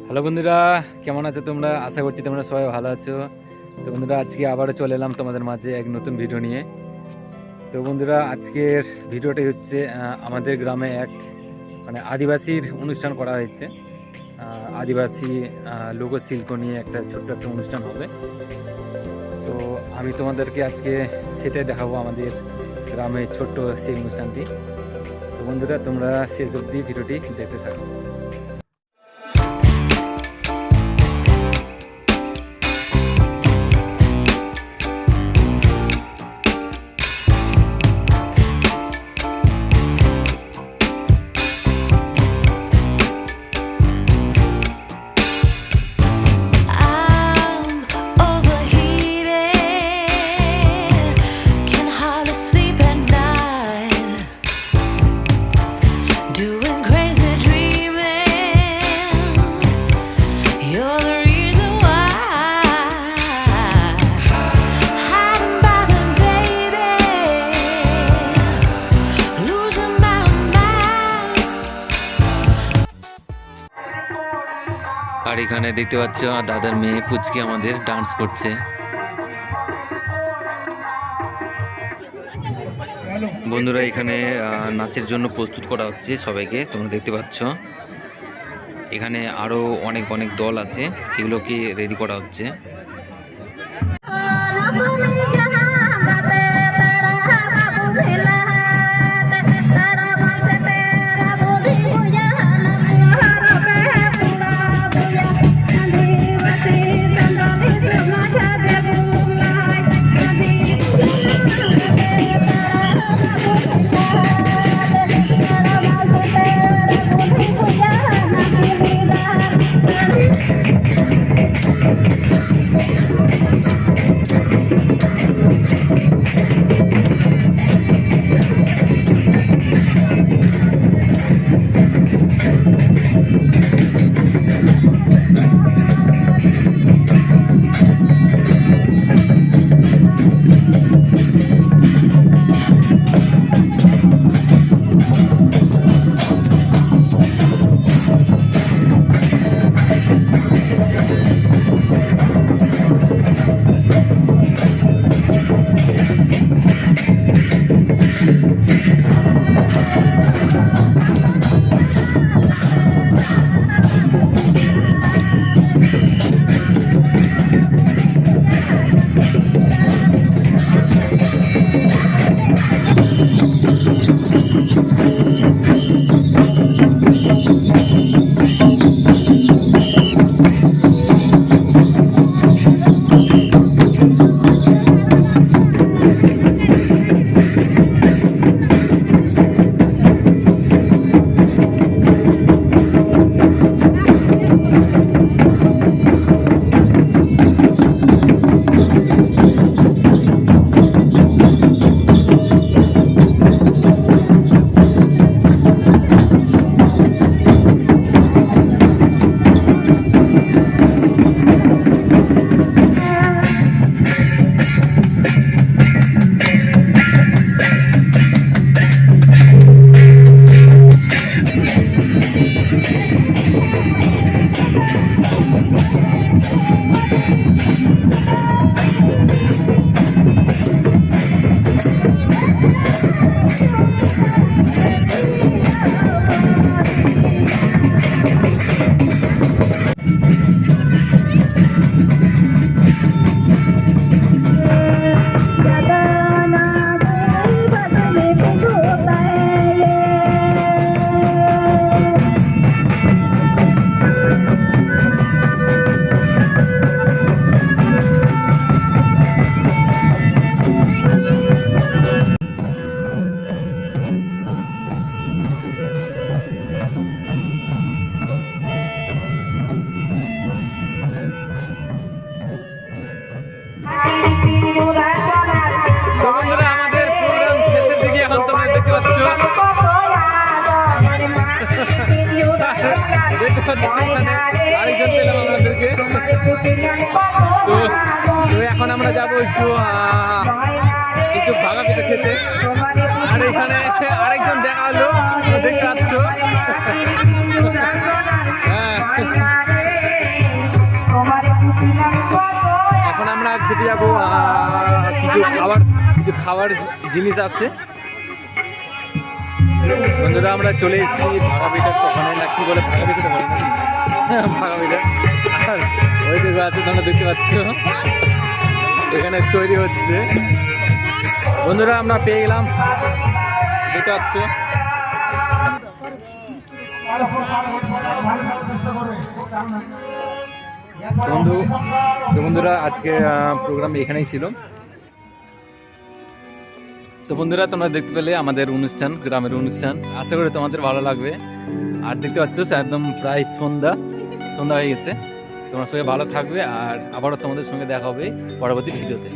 Hello বন্ধুরা, কেমন আছো তোমরা? আশা করছি তোমরা সবাই ভালো আছো। তো বন্ধুরা, আজকে আবারও চলে এলাম তোমাদের মাঝে এক নতুন ভিডিও নিয়ে। তো বন্ধুরা, আজকের ভিডিওটাই হচ্ছে আমাদের গ্রামে এক আদিবাসীর অনুষ্ঠান করা হয়েছে। আদিবাসী লোকশিল্প নিয়ে একটা ছোট্ট একটা অনুষ্ঠান হবে। তো আমি তোমাদেরকে আজকে সেটাই দেখাবো, আমাদের গ্রামের ছোট্ট সেই অনুষ্ঠানটি। তো বন্ধুরা, তোমরা শেষ অবধি ভিডিওটি দেখতে থাকো। আর এখানে দেখতে পাচ্ছ দাদার মেয়ে পুচকি আমাদের ডান্স করছে। বন্ধুরা, এখানে নাচের জন্য প্রস্তুত করা হচ্ছে সবাইকে, তোমরা দেখতে পাচ্ছ। এখানে আরো অনেক অনেক দল আছে, সেগুলোকে রেডি করা হচ্ছে। আরেকজন পেলাম আমাদেরকে। তো এখন আমরা যাবো একটু ভাগা পিঠা খেতে। আর এখানে আরেকজন দেখা হলো, দেখতে পাচ্ছ। হ্যাঁ, কিছু খাবার জিনিস আছে। বন্ধুরা আমরা চলে এসেছি ভাগা পিঠার দোকানে, না কি বলে ভাগা পিঠাটা বলে নাকি ভাগা পিঠা। আর ওই দিকে আছে তোমরা দেখতে পাচ্ছ, এখানে তৈরি হচ্ছে। বন্ধুরা আমরা পেয়ে গেলাম, দেখতে পাচ্ছ। বন্ধুরা আজকে প্রোগ্রাম এখানেই ছিল। তো বন্ধুরা তোমরা দেখতে পেলে আমাদের অনুষ্ঠান, গ্রামের অনুষ্ঠান। আশা করি তোমাদের ভালো লাগবে। আর দেখতে পাচ্ছ একদম প্রায় সন্ধ্যা হয়ে গেছে। তোমার সঙ্গে ভালো থাকবে, আর আবারও তোমাদের সঙ্গে দেখা হবে পরবর্তী ভিডিওতে।